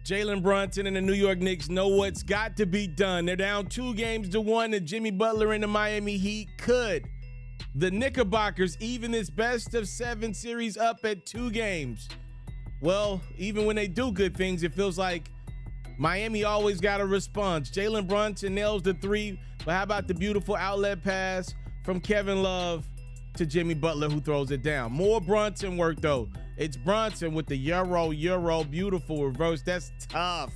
Jalen Brunson and the New York Knicks know what's got to be done. They're down 2-1 to Jimmy Butler and the Miami Heat. Could the Knickerbockers even this best-of-7 series up at 2 games? Well, even when they do good things, it feels like Miami always got a response. Jalen Brunson nails the 3, but how about the beautiful outlet pass from Kevin Love to Jimmy Butler, who throws it down? More Brunson work, though. It's Brunson with the Euro, beautiful reverse. That's tough.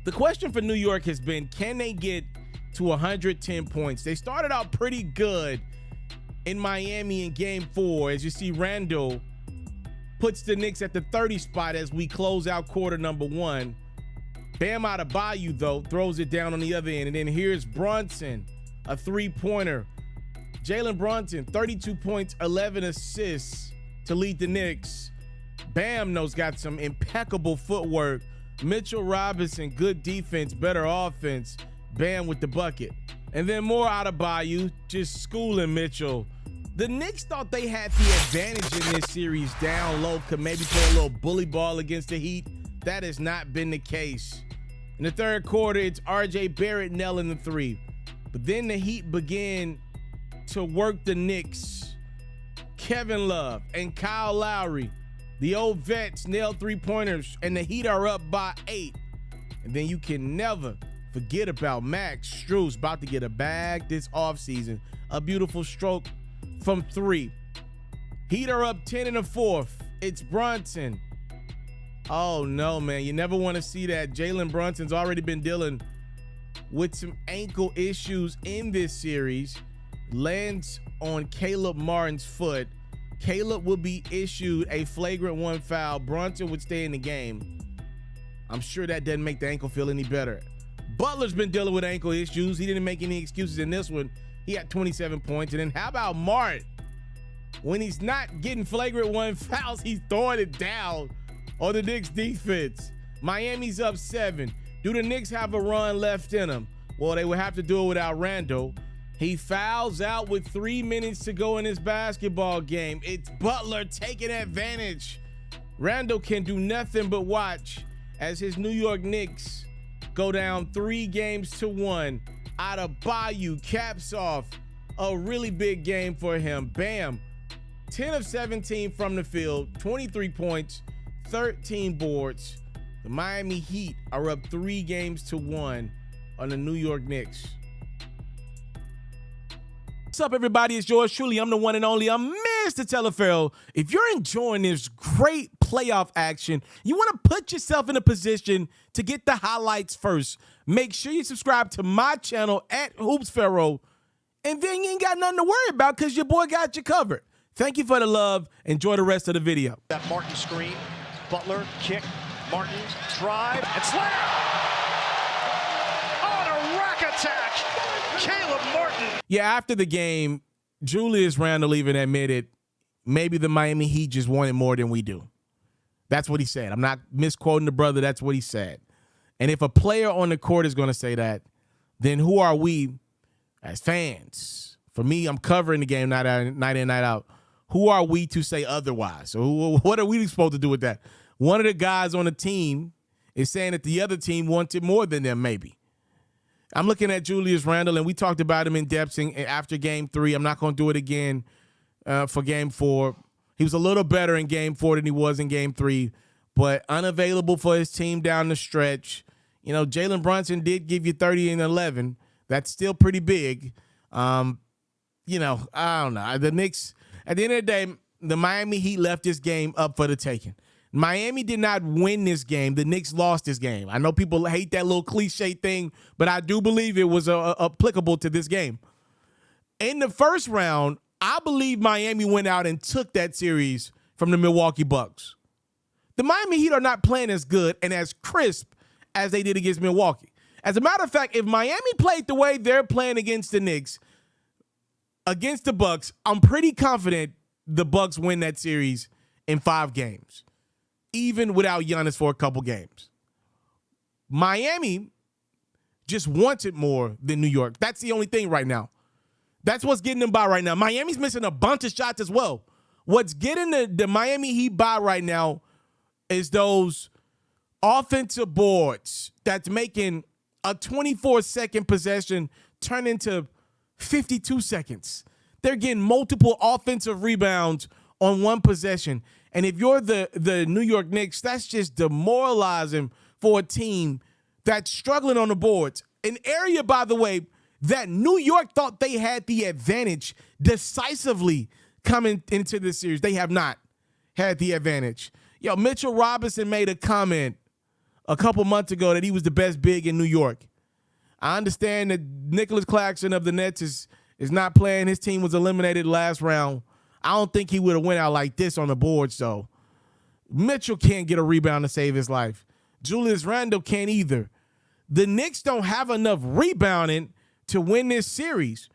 The question for New York has been, can they get to 110 points? They started out pretty good in Miami in Game 4. As you see, Randle puts the Knicks at the 30 spot as we close out quarter number 1. Bam Adebayo, though, throws it down on the other end. And then here's Brunson, a 3-pointer. Jalen Brunson, 32 points, 11 assists to lead the Knicks. Bam knows got some impeccable footwork. Mitchell Robinson, good defense, better offense. Bam with the bucket. And then more Adebayo, just schooling Mitchell. The Knicks thought they had the advantage in this series down low, could maybe play a little bully ball against the Heat. That has not been the case. In the third quarter, it's R.J. Barrett nailing the 3. But then the Heat begin to work the Knicks. Kevin Love and Kyle Lowry, the old vets, nailed 3-pointers, and the Heat are up by 8. And then you can never forget about Max Strus, about to get a bag this offseason. A beautiful stroke from 3. Heat are up 10 in the 4th. It's Brunson. Oh, no, man. You never want to see that. Jalen Brunson's already been dealing with some ankle issues in this series. Lands on Caleb Martin's foot. Caleb will be issued a flagrant 1 foul. Brunson would stay in the game. I'm sure that doesn't make the ankle feel any better. Butler's been dealing with ankle issues. He didn't make any excuses in this one. He had 27 points. And then how about Martin? When he's not getting flagrant 1 fouls, he's throwing it down on the Knicks defense. Miami's up 7. Do the Knicks have a run left in them? Well, they would have to do it without Randle. He fouls out with 3 minutes to go in his basketball game. It's Butler taking advantage. Randle can do nothing but watch as his New York Knicks go down 3-1. Adebayo caps off a really big game for him. Bam, 10 of 17 from the field, 23 points, 13 boards. The Miami Heat are up 3-1 on the New York Knicks. What's up, everybody? It's yours truly. I'm the one and only. I'm Mr. Telefarrell. If you're enjoying this great playoff action, you want to put yourself in a position to get the highlights first. Make sure you subscribe to my channel at HoopsPharaoh, and then you ain't got nothing to worry about because your boy got you covered. Thank you for the love. Enjoy the rest of the video. That Martin screen. Butler kick. Martin drive and slam. On a rack attack. Caleb Martin. Yeah, after the game, Julius Randle even admitted maybe the Miami Heat just wanted more than we do. That's what he said. I'm not misquoting the brother. That's what he said. And if a player on the court is going to say that, then who are we as fans? For me, I'm covering the game night in, night out. Who are we to say otherwise? So what are we supposed to do with that? One of the guys on the team is saying that the other team wanted more than them, maybe. I'm looking at Julius Randle, and we talked about him in depth after Game 3. I'm not going to do it again for Game 4. He was a little better in Game 4 than he was in Game 3, but unavailable for his team down the stretch. You know, Jalen Brunson did give you 30 and 11. That's still pretty big. You know, I don't know. The Knicks, at the end of the day, the Miami Heat left this game up for the taking. Miami did not win this game. The Knicks lost this game. I know people hate that little cliche thing, but I do believe it was applicable to this game. In the first round, I believe Miami went out and took that series from the Milwaukee Bucks. The Miami Heat are not playing as good and as crisp as they did against Milwaukee. As a matter of fact, if Miami played the way they're playing against the Knicks, against the Bucks, I'm pretty confident the Bucks win that series in 5 games, even without Giannis for a couple games. Miami just wants it more than New York. That's the only thing right now. That's what's getting them by right now. Miami's missing a bunch of shots as well. What's getting the Miami Heat by right now is those offensive boards that's making a 24-second possession turn into 52 seconds. They're getting multiple offensive rebounds on one possession. And if you're the New York Knicks, that's just demoralizing for a team that's struggling on the boards. An area, by the way, that New York thought they had the advantage decisively coming into this series. They have not had the advantage. Yo, Mitchell Robinson made a comment a couple months ago that he was the best big in New York. I understand that Nicholas Claxton of the Nets is not playing. His team was eliminated last round. I don't think he would have went out like this on the boards, though. Mitchell can't get a rebound to save his life. Julius Randle can't either. The Knicks don't have enough rebounding to win this series.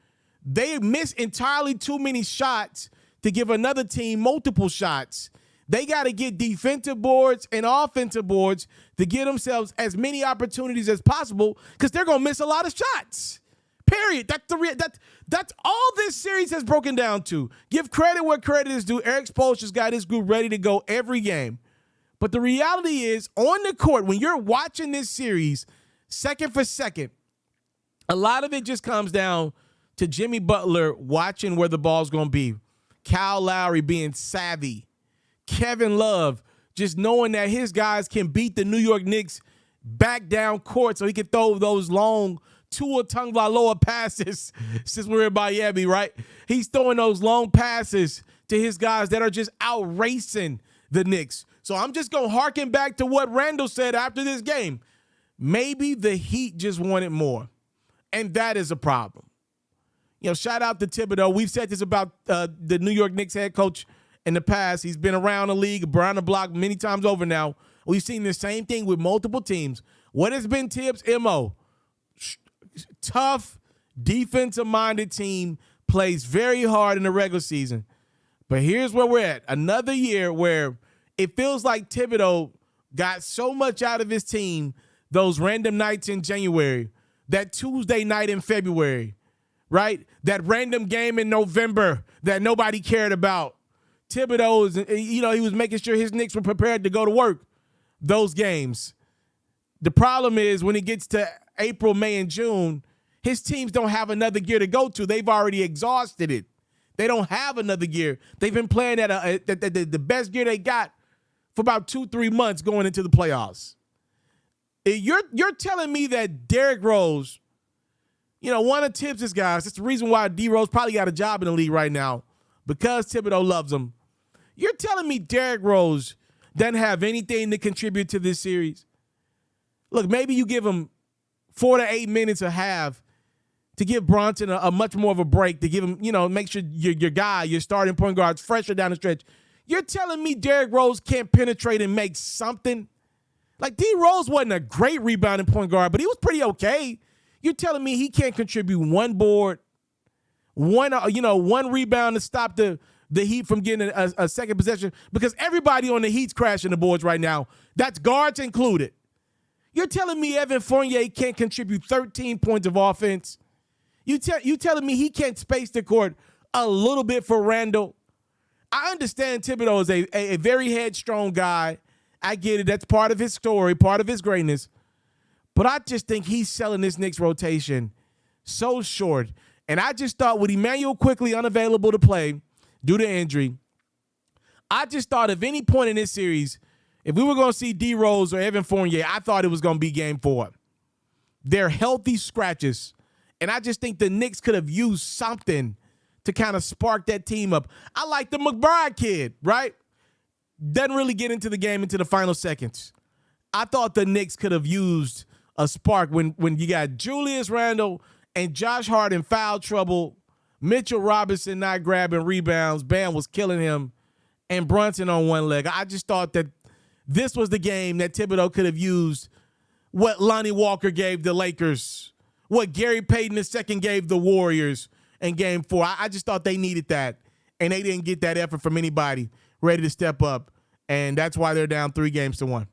They miss entirely too many shots to give another team multiple shots. They got to get defensive boards and offensive boards to give themselves as many opportunities as possible because they're going to miss a lot of shots. Period. That's all this series has broken down to. Give credit where credit is due. Eric Spoelstra's got his group ready to go every game. But the reality is, on the court, when you're watching this series, second for second, a lot of it just comes down to Jimmy Butler watching where the ball's going to be. Kyle Lowry being savvy. Kevin Love just knowing that his guys can beat the New York Knicks back down court so he can throw those long Tua Tagovailoa passes since we're in Miami, right? He's throwing those long passes to his guys that are just out-racing the Knicks. So I'm just going to harken back to what Randle said after this game. Maybe the Heat just wanted more, and that is a problem. You know, shout out to Thibodeau. We've said this about the New York Knicks head coach in the past. He's been around the league, around the block many times over now. We've seen the same thing with multiple teams. What has been Tibbs' MO? Tough, defensive-minded team, plays very hard in the regular season. But here's where we're at. Another year where it feels like Thibodeau got so much out of his team those random nights in January, that Tuesday night in February, right? That random game in November that nobody cared about. Thibodeau, he was making sure his Knicks were prepared to go to work those games. The problem is when it gets to April, May, and June, his teams don't have another gear to go to. They've already exhausted it. They don't have another gear. They've been playing at the best gear they got for about 2-3 months going into the playoffs. You're telling me that Derrick Rose, one of Tibbs' guys, that's the reason why D Rose probably got a job in the league right now, because Thibodeau loves him. You're telling me Derrick Rose doesn't have anything to contribute to this series? Look, maybe you give him 4 to 8 minutes a half to give Bronson a much more of a break, to give him, make sure your starting point guard's fresher down the stretch. You're telling me Derrick Rose can't penetrate and make something? Like, D Rose wasn't a great rebounding point guard, but he was pretty okay. You're telling me he can't contribute one board, one rebound to stop the Heat from getting a second possession, because everybody on the Heat's crashing the boards right now. That's guards included. You're telling me Evan Fournier can't contribute 13 points of offense? You telling me he can't space the court a little bit for Randle? I understand Thibodeau is a very headstrong guy. I get it. That's part of his story, part of his greatness. But I just think he's selling this Knicks rotation so short. And I just thought with Emmanuel quickly unavailable to play due to injury, I just thought if any point in this series, if we were going to see D Rose or Evan Fournier, I thought it was going to be game 4. They're healthy scratches. And I just think the Knicks could have used something to kind of spark that team up. I like the McBride kid, right? Doesn't really get into the game into the final seconds. I thought the Knicks could have used a spark when you got Julius Randle and Josh Hart in foul trouble, Mitchell Robinson not grabbing rebounds, Bam was killing him, and Brunson on one leg. I just thought that this was the game that Thibodeau could have used what Lonnie Walker gave the Lakers, what Gary Payton II gave the Warriors in game 4. I just thought they needed that, and they didn't get that effort from anybody ready to step up, and that's why they're down 3-1.